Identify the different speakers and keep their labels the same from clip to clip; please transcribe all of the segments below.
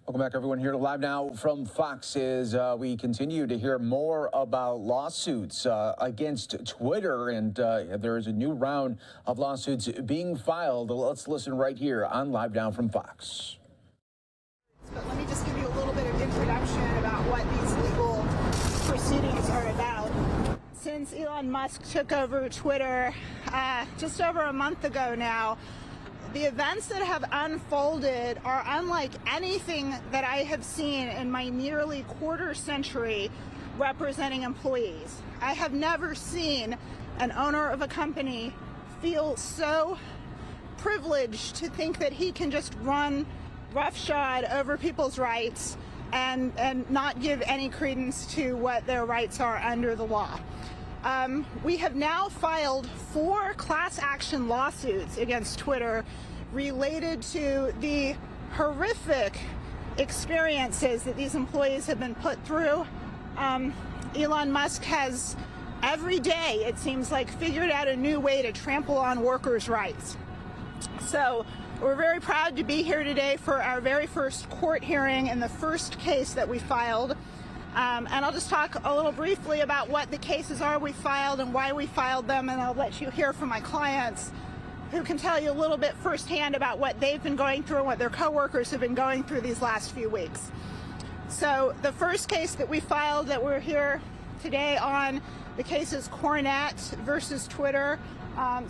Speaker 1: Welcome back, everyone, here to Live Now from Fox as we continue to hear more about lawsuits against Twitter, and there is a new round of lawsuits being filed. Let's listen right here on Live Now from Fox.
Speaker 2: But let me just give you a little bit of introduction about what these legal proceedings are about. Since Elon Musk took over Twitter just over a month ago now, the events that have unfolded are unlike anything that I have seen in my nearly quarter century representing employees. I have never seen an owner of a company feel so privileged to think that he can just run roughshod over people's rights and not give any credence to what their rights are under the law. We have now filed 4 class action lawsuits against Twitter related to the horrific experiences that these employees have been put through. Elon Musk has every day, it seems like, figured out a new way to trample on workers' rights. So we're very proud to be here today for our very first court hearing in the first case that we filed. And I'll just talk a little briefly about what the cases are we filed and why we filed them, and I'll let you hear from my clients who can tell you a little bit firsthand about what they've been going through and what their coworkers have been going through these last few weeks. So the first case that we filed that we're here today on, the case is Cornett versus Twitter.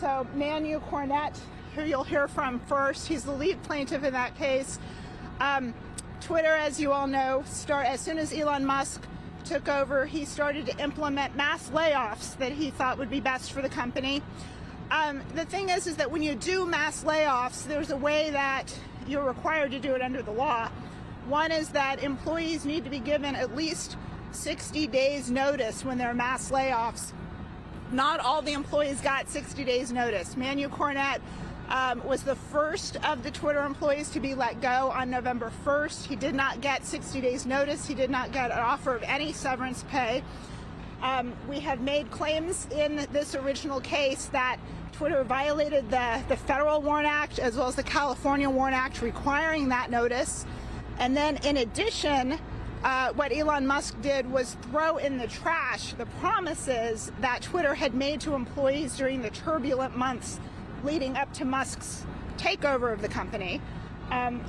Speaker 2: So Manu Cornett, who you'll hear from first, he's the lead plaintiff in that case. Twitter, as you all know, as soon as Elon Musk took over, he started to implement mass layoffs that he thought would be best for the company. The thing is that when you do mass layoffs, there's a way that you're required to do it under the law. One is that employees need to be given at least 60 days notice when there are mass layoffs. Not all the employees got 60 days notice. Manu Cornett was the first of the Twitter employees to be let go on November 1st. He did not get 60 days notice. He did not get an offer of any severance pay. We have made claims in this original case that Twitter violated the Federal WARN Act as well as the California WARN Act requiring that notice. And then in addition, what Elon Musk did was throw in the trash the promises that Twitter had made to employees during the turbulent months leading up to Musk's takeover of the company.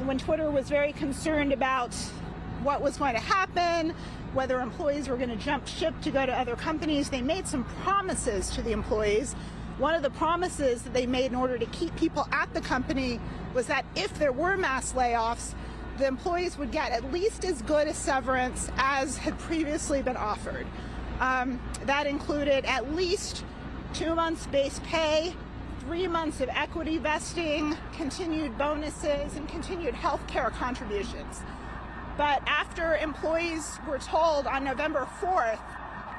Speaker 2: When Twitter was very concerned about what was going to happen, whether employees were going to jump ship to go to other companies, they made some promises to the employees. One of the promises that they made in order to keep people at the company was that if there were mass layoffs, the employees would get at least as good a severance as had previously been offered. That included at least 2 months base pay, 3 months of equity vesting, continued bonuses, and continued health care contributions. But after employees were told on November 4th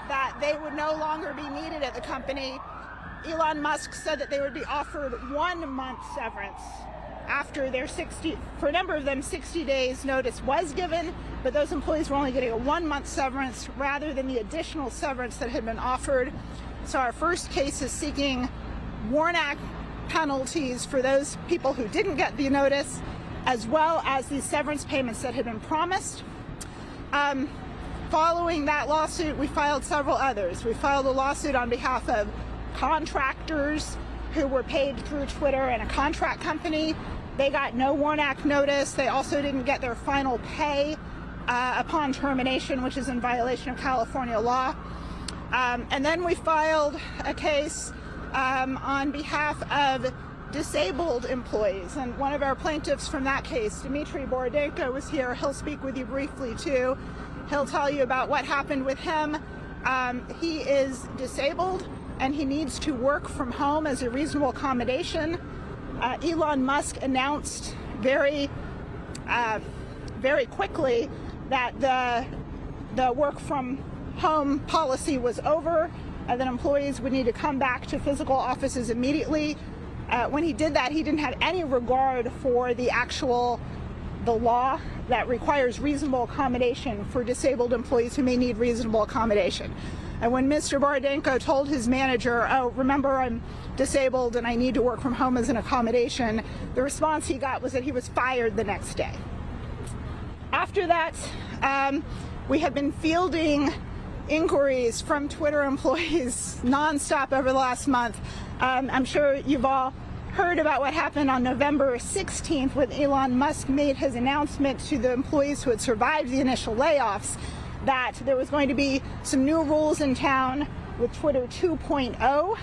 Speaker 2: that they would no longer be needed at the company, Elon Musk said that they would be offered 1 month severance after their for a number of them, 60 days notice was given, but those employees were only getting a 1 month severance rather than the additional severance that had been offered. So our first case is seeking WARN Act penalties for those people who didn't get the notice, as well as the severance payments that had been promised. Following that lawsuit, we filed several others. We filed a lawsuit on behalf of contractors who were paid through Twitter and a contract company. They got no WARN Act notice. They also didn't get their final pay upon termination, which is in violation of California law. And then we filed a case on behalf of disabled employees. And one of our plaintiffs from that case, Dmitry Borodenko, was here. He'll speak with you briefly too. He'll tell you about what happened with him. He is disabled and he needs to work from home as a reasonable accommodation. Elon Musk announced very quickly that the work from home policy was over, that employees would need to come back to physical offices immediately. When he did that, he didn't have any regard for the law that requires reasonable accommodation for disabled employees who may need reasonable accommodation. And when Mr. Borodenko told his manager, oh, remember, I'm disabled and I need to work from home as an accommodation, the response he got was that he was fired the next day. After that, we have been fielding inquiries from Twitter employees nonstop over the last month. I'm sure you've all heard about what happened on November 16th when Elon Musk made his announcement to the employees who had survived the initial layoffs that there was going to be some new rules in town with Twitter 2.0.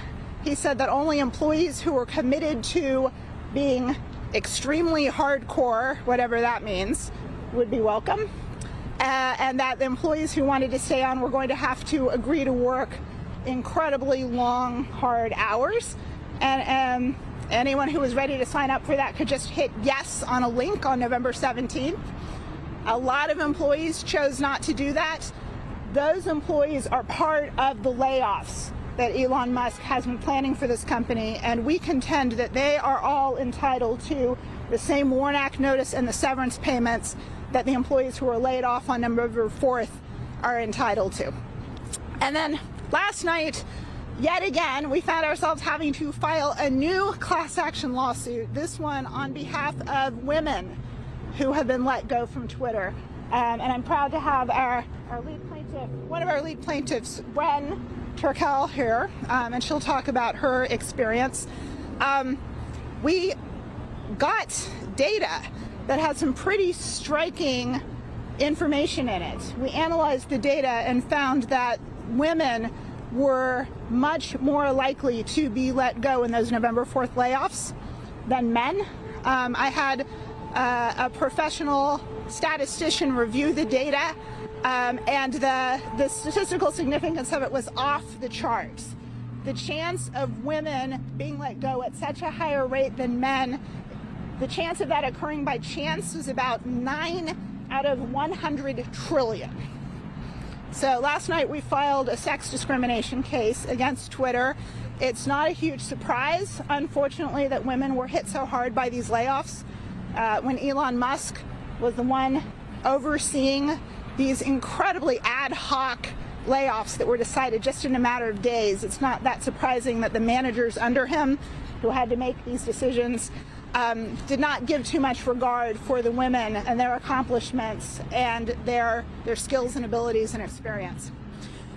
Speaker 2: He said that only employees who were committed to being extremely hardcore, whatever that means, would be welcome. And that the employees who wanted to stay on were going to have to agree to work incredibly long, hard hours. And anyone who was ready to sign up for that could just hit yes on a link on November 17th. A lot of employees chose not to do that. Those employees are part of the layoffs that Elon Musk has been planning for this company, and we contend that they are all entitled to the same Warnock notice and the severance payments that the employees who were laid off on November 4th are entitled to. And then last night, yet again, we found ourselves having to file a new class action lawsuit, this one on behalf of women who have been let go from Twitter. And I'm proud to have our lead plaintiff, one of our lead plaintiffs, Wen Turkel, here, and she'll talk about her experience. We got data that had some pretty striking information in it. We analyzed the data and found that women were much more likely to be let go in those November 4th layoffs than men. I had a professional statistician review the data, and the statistical significance of it was off the charts. The chance of women being let go at such a higher rate than men, the chance of that occurring by chance was about 9 out of 100 trillion. So last night we filed a sex discrimination case against Twitter. It's not a huge surprise, unfortunately, that women were hit so hard by these layoffs. When Elon Musk was the one overseeing these incredibly ad hoc layoffs that were decided just in a matter of days, it's not that surprising that the managers under him who had to make these decisions did not give too much regard for the women and their accomplishments and their skills and abilities and experience.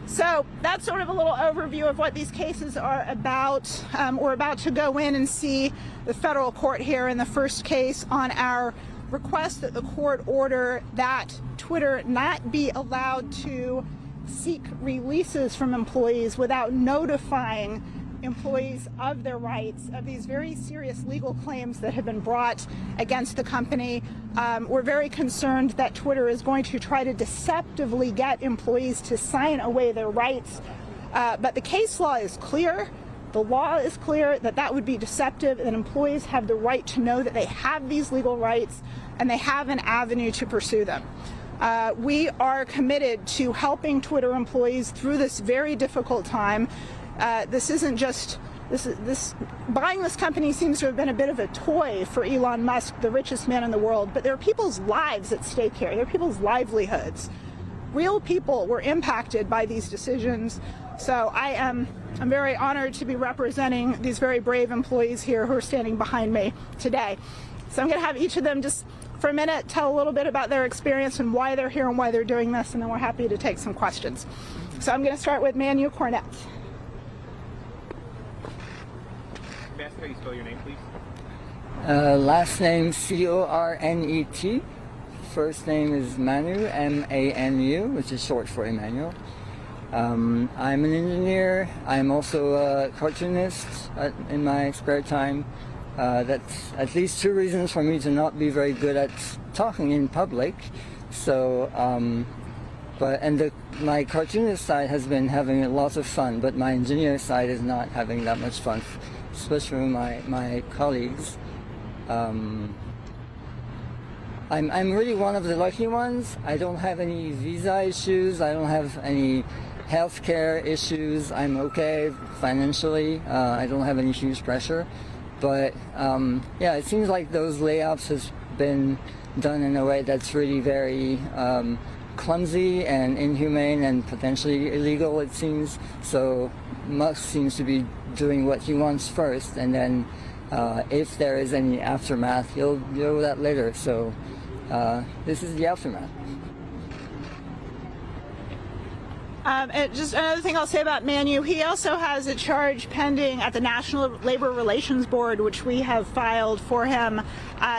Speaker 2: So that's sort of a little overview of what these cases are about. We're about to go in and see the federal court here in the first case on our request that the court order that Twitter not be allowed to seek releases from employees without notifying employees of their rights, of these very serious legal claims that have been brought against the company. We're very concerned that Twitter is going to try to deceptively get employees to sign away their rights. But the case law is clear. The law is clear that that would be deceptive, and employees have the right to know that they have these legal rights and they have an avenue to pursue them. We are committed to helping Twitter employees through this very difficult time. This isn't just, buying this company seems to have been a bit of a toy for Elon Musk, the richest man in the world, but there are people's lives at stake here. There are people's livelihoods. Real people were impacted by these decisions. So I'm very honored to be representing these very brave employees here who are standing behind me today. So I'm going to have each of them just for a minute tell a little bit about their experience and why they're here and why they're doing this, and then we're happy to take some questions. So I'm going to start with Manu Cornett.
Speaker 3: May I ask how you spell your name, please?
Speaker 4: Last name C-O-R-N-E-T. First name is Manu, M-A-N-U, which is short for Emmanuel. I'm an engineer. I'm also a cartoonist in my spare time. That's at least two reasons for me to not be very good at talking in public. So, my cartoonist side has been having lots of fun, but my engineer side is not having that much fun, especially with my colleagues. I'm really one of the lucky ones. I don't have any visa issues. I don't have any healthcare issues. I'm okay financially. I don't have any huge pressure. But yeah, it seems like those layoffs has been done in a way that's really very clumsy and inhumane and potentially illegal, it seems. So Musk seems to be doing what he wants first, and then if there is any aftermath, he'll deal with that later. So this is the aftermath.
Speaker 2: And just another thing I'll say about Manu, he also has a charge pending at the National Labor Relations Board, which we have filed for him.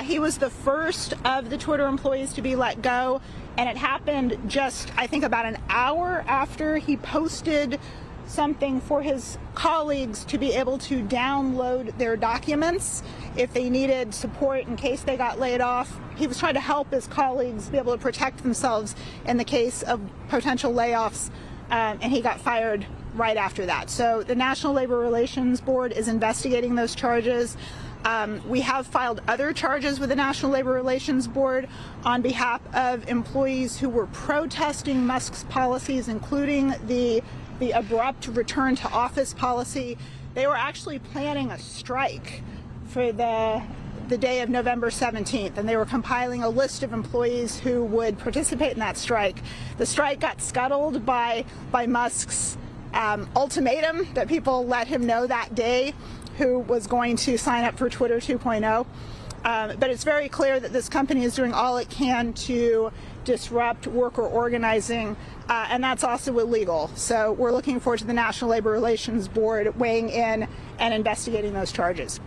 Speaker 2: He was the first of the Twitter employees to be let go, and it happened just, I think, about an hour after he posted something for his colleagues to be able to download their documents if they needed support in case they got laid off. He was trying to help his colleagues be able to protect themselves in the case of potential layoffs, and he got fired right after that. So the National Labor Relations Board is investigating those charges. We have filed other charges with the National Labor Relations Board on behalf of employees who were protesting Musk's policies, including the abrupt return to office policy. They were actually planning a strike for the day of November 17th, and they were compiling a list of employees who would participate in that strike. The strike got scuttled by Musk's ultimatum that people let him know that day who was going to sign up for Twitter 2.0. But it's very clear that this company is doing all it can to disrupt worker organizing, and that's also illegal. So we're looking forward to the National Labor Relations Board weighing in and investigating those charges.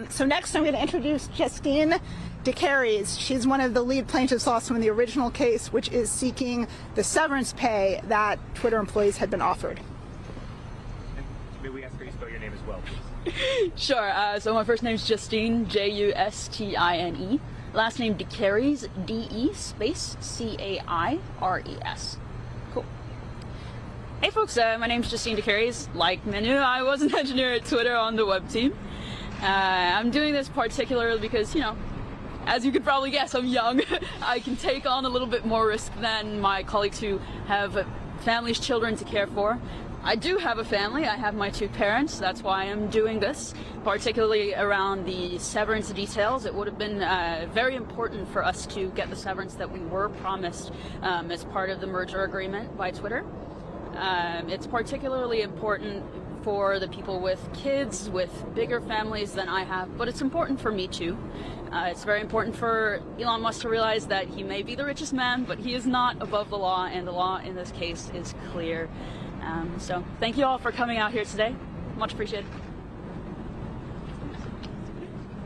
Speaker 2: So next I'm going to introduce Justine DeCaries. She's one of the lead plaintiffs also in the original case, which is seeking the severance pay that Twitter employees had been offered.
Speaker 3: May we ask her to spell your name as well, please?
Speaker 5: Sure. So my first name is Justine, Justine. Last name DeCaries, D-E space C-A-I-R-E-S. Cool. Hey folks, my name's Justine DeCaries. Like Manu, I was an engineer at Twitter on the web team. I'm doing this particularly because, you know, as you could probably guess, I'm young. I can take on a little bit more risk than my colleagues who have families, children to care for. I do have a family. I have my two parents. That's why I'm doing this, particularly around the severance details. It would have been very important for us to get the severance that we were promised as part of the merger agreement by Twitter. It's particularly important for the people with kids, with bigger families than I have, but it's important for me too. It's very important for Elon Musk to realize that he may be the richest man, but he is not above the law, and the law in this case is clear. So thank you all for coming out here today. Much appreciated.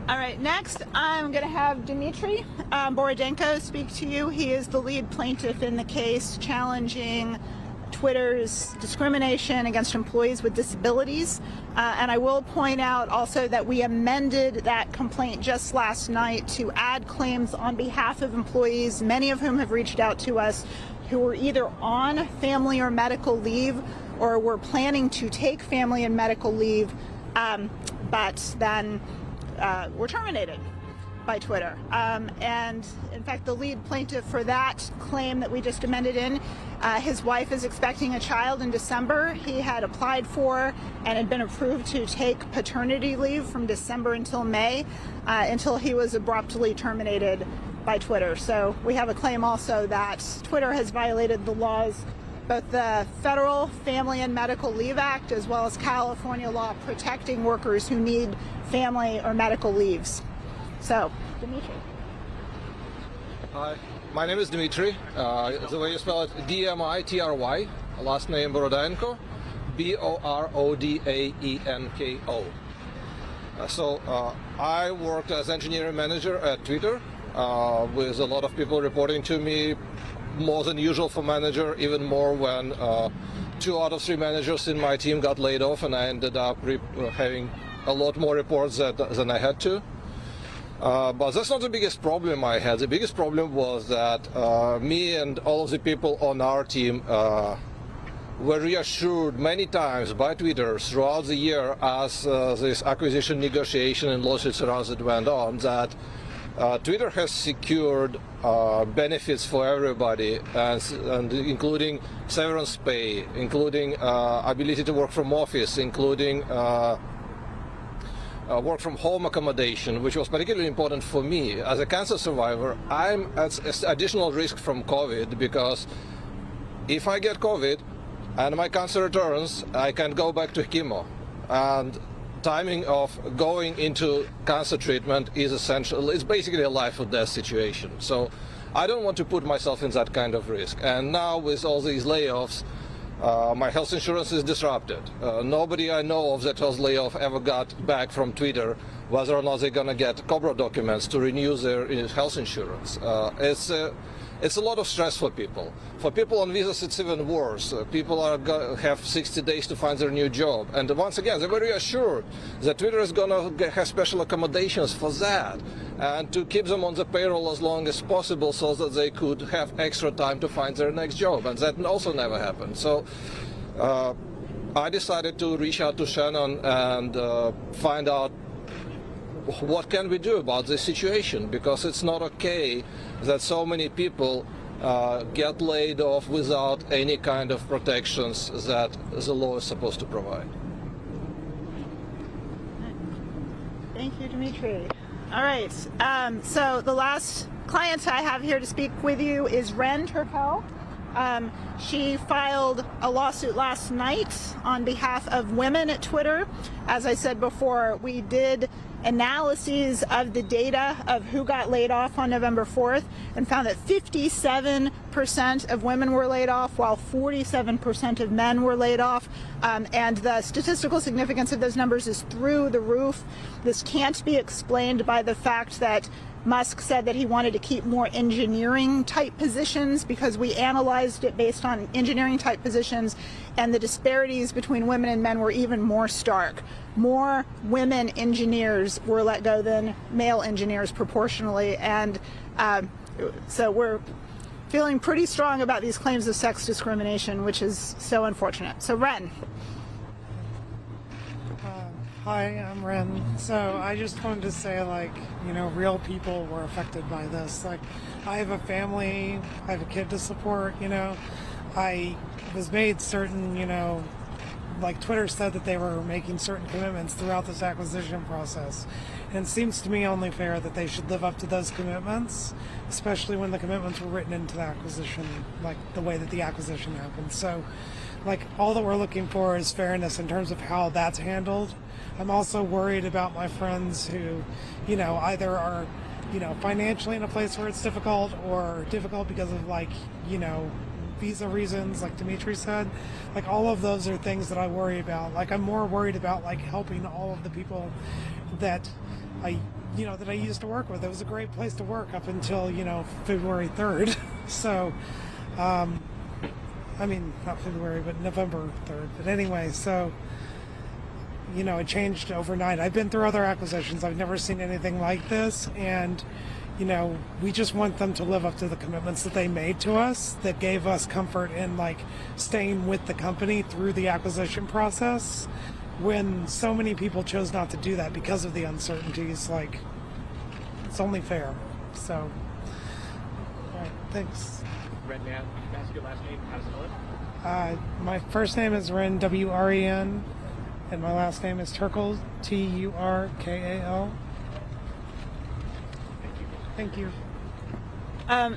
Speaker 2: All right, next I'm going to have Dmitry Borodenko speak to you. He is the lead plaintiff in the case challenging Twitter's discrimination against employees with disabilities. And I will point out also that we amended that complaint just last night to add claims on behalf of employees, many of whom have reached out to us, who were either on family or medical leave or were planning to take family and medical leave, but then were terminated by Twitter. And in fact, the lead plaintiff for that claim that we just amended in, his wife is expecting a child in December. He had applied for and had been approved to take paternity leave from December until May, until he was abruptly terminated by Twitter. So we have a claim also that Twitter has violated the laws, both the Federal Family and Medical Leave Act, as well as California law protecting workers who need family or medical leaves. So, Dmitry.
Speaker 6: Hi, my name is Dmitry. The way you spell it, D-M-I-T-R-Y. Last name Borodenko, B-O-R-O-D-A-E-N-K-O. I worked as engineering manager at Twitter, with a lot of people reporting to me, more than usual for manager, even more when 2 out of 3 managers in my team got laid off, and I ended up having a lot more reports than I had to. But that's not the biggest problem I had. The biggest problem was that me and all of the people on our team were reassured many times by Twitter throughout the year as this acquisition negotiation and lawsuits around it went on, that Twitter has secured benefits for everybody, and including severance pay, including ability to work from office, including work from home accommodation, which was particularly important for me. As a cancer survivor, I'm at additional risk from COVID, because if I get COVID and my cancer returns, I can go back to chemo. And timing of going into cancer treatment is essential. It's basically a life or death situation. So I don't want to put myself in that kind of risk. And now with all these layoffs, my health insurance is disrupted. Nobody I know of that was laid off ever got back from Twitter whether or not they're going to get COBRA documents to renew their health insurance. It's a lot of stress for people. For people on visas, it's even worse. People have 60 days to find their new job. And once again, they're very assured that Twitter is going to have special accommodations for that and to keep them on the payroll as long as possible so that they could have extra time to find their next job. And that also never happened. So I decided to reach out to Shannon and find out what can we do about this situation, because it's not okay that so many people get laid off without any kind of protections that the law is supposed to provide.
Speaker 2: Thank you, Dmitry. All right, so the last client I have here to speak with you is Ren Turkel. She filed a lawsuit last night on behalf of women at Twitter. As I said before, we did analyses of the data of who got laid off on November 4th and found that 57% of women were laid off while 47% of men were laid off. And the statistical significance of those numbers is through the roof. This can't be explained by the fact that Musk said that he wanted to keep more engineering type positions, because we analyzed it based on engineering type positions, and the disparities between women and men were even more stark. More women engineers were let go than male engineers proportionally, and so we're feeling pretty strong about these claims of sex discrimination, which is so unfortunate. So Ren.
Speaker 7: Hi, I'm Ren. So I just wanted to say, real people were affected by this. I have a family, I have a kid to support, I was made certain, Twitter said that they were making certain commitments throughout this acquisition process. And it seems to me only fair that they should live up to those commitments, especially when the commitments were written into the acquisition, the way that the acquisition happened. So, all that we're looking for is fairness in terms of how that's handled. I'm also worried about my friends who, either are, financially in a place where it's difficult, or difficult because of visa reasons, like Dmitry said. All of those are things that I worry about. I'm more worried about helping all of the people that I used to work with. It was a great place to work up until, February 3rd. So, not February, but November 3rd. But anyway, so, it changed overnight. I've been through other acquisitions. I've never seen anything like this. And, we just want them to live up to the commitments that they made to us that gave us comfort in, staying with the company through the acquisition process, when so many people chose not to do that because of the uncertainties. It's only fair. So, all right, thanks.
Speaker 3: Ren, may I ask your last name? How to spell it?
Speaker 7: My first name is Ren, W-R-E-N, and my last name is Turkel, T-U-R-K-A-L. Thank you.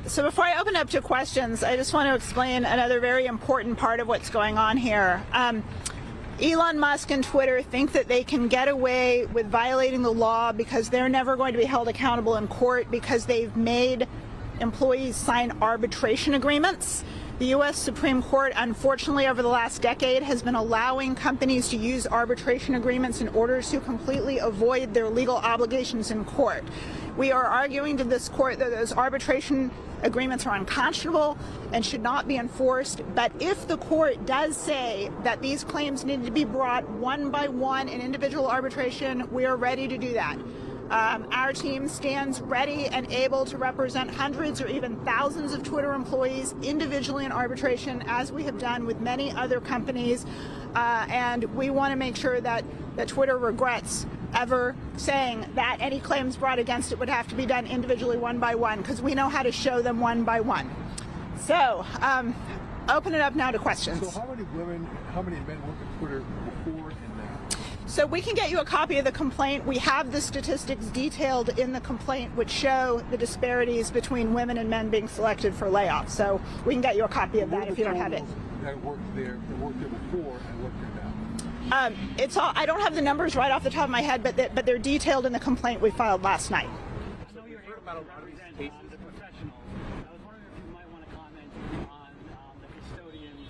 Speaker 2: So before I open up to questions, I just want to explain another very important part of what's going on here. Elon Musk and Twitter think that they can get away with violating the law because they're never going to be held accountable in court, because they've made employees sign arbitration agreements. The U.S. Supreme Court, unfortunately, over the last decade, has been allowing companies to use arbitration agreements in order to completely avoid their legal obligations in court. We are arguing to this court that those arbitration agreements are unconscionable and should not be enforced. But if the court does say that these claims need to be brought one by one in individual arbitration, we are ready to do that. Our team stands ready and able to represent hundreds or even thousands of Twitter employees individually in arbitration, as we have done with many other companies. And we want to make sure that Twitter regrets ever saying that any claims brought against it would have to be done individually one by one, because we know how to show them one by one. So, open it up now to questions.
Speaker 8: So how many women, how many men work at Twitter before and now?
Speaker 2: So we can get you a copy of the complaint. We have the statistics detailed in the complaint, which show the disparities between women and men being selected for layoffs. So we can get you a copy of that if you don't have it.
Speaker 8: That worked there before and worked there now.
Speaker 2: It's all. I don't have the numbers right off the top of my head, but they're detailed in the complaint we filed last night.
Speaker 3: So we've heard about a lot of these cases.
Speaker 9: The professionals. I was wondering if you might want to comment on the custodians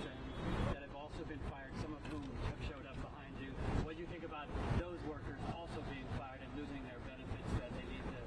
Speaker 9: that have also been fired, some of whom have showed up behind you. What do you think about those workers also being fired and losing their benefits that they need to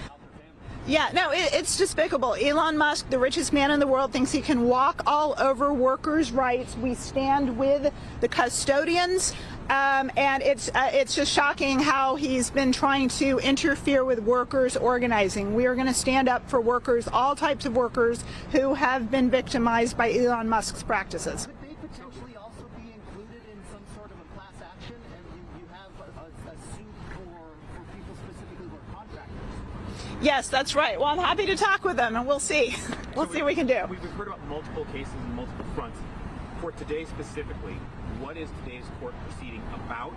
Speaker 9: help their families?
Speaker 2: Yeah, no, it's despicable. Elon Musk, the richest man in the world, thinks he can walk all over workers' rights. We stand with the custodians. And it's just shocking how he's been trying to interfere with workers organizing. We are going to stand up for workers, all types of workers who have been victimized by Elon Musk's practices.
Speaker 10: Could they potentially also be included in some sort of a class action, and you have a suit for people specifically who are contractors?
Speaker 2: Yes, that's right. Well, I'm happy to talk with them, and we'll see. We'll see what we can do.
Speaker 3: We've heard about multiple cases and multiple fronts. For today specifically, what is today's court proceeding about?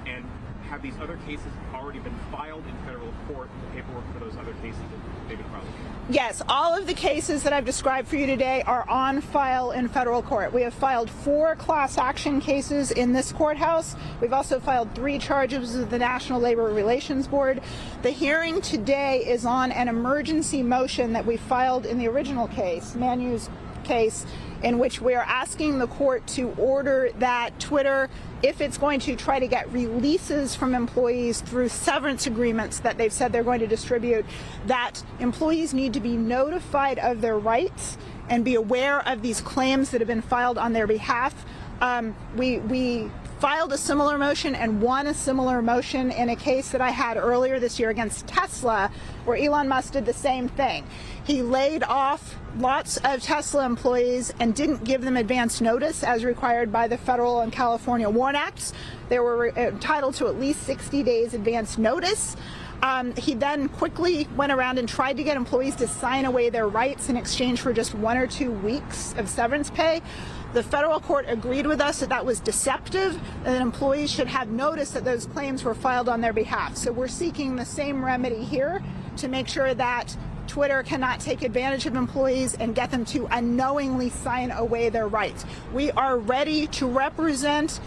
Speaker 3: And have these other cases already been filed in federal court, the paperwork for those other cases that they've been filed?
Speaker 2: Yes, all of the cases that I've described for you today are on file in federal court. We have filed 4 class action cases in this courthouse. We've also filed 3 charges with the National Labor Relations Board. The hearing today is on an emergency motion that we filed in the original case, Manu's case, in which we are asking the court to order that Twitter, if it's going to try to get releases from employees through severance agreements that they've said they're going to distribute, that employees need to be notified of their rights and be aware of these claims that have been filed on their behalf. We filed a similar motion and won a similar motion in a case that I had earlier this year against Tesla, where Elon Musk did the same thing. He laid off lots of Tesla employees and didn't give them advance notice as required by the federal and California WARN Acts. They were entitled to at least 60 days advance notice. He then quickly went around and tried to get employees to sign away their rights in exchange for just 1 or 2 weeks of severance pay. The federal court agreed with us that that was deceptive, and that employees should have notice that those claims were filed on their behalf. So we're seeking the same remedy here to make sure that Twitter cannot take advantage of employees and get them to unknowingly sign away their rights. We are ready to represent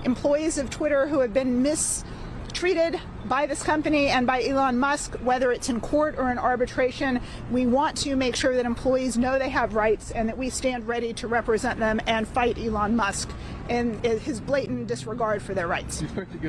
Speaker 2: employees of Twitter who have been mistreated by this company and by Elon Musk, whether it's in court or in arbitration. We want to make sure that employees know they have rights and that we stand ready to represent them and fight Elon Musk in his blatant disregard for their rights.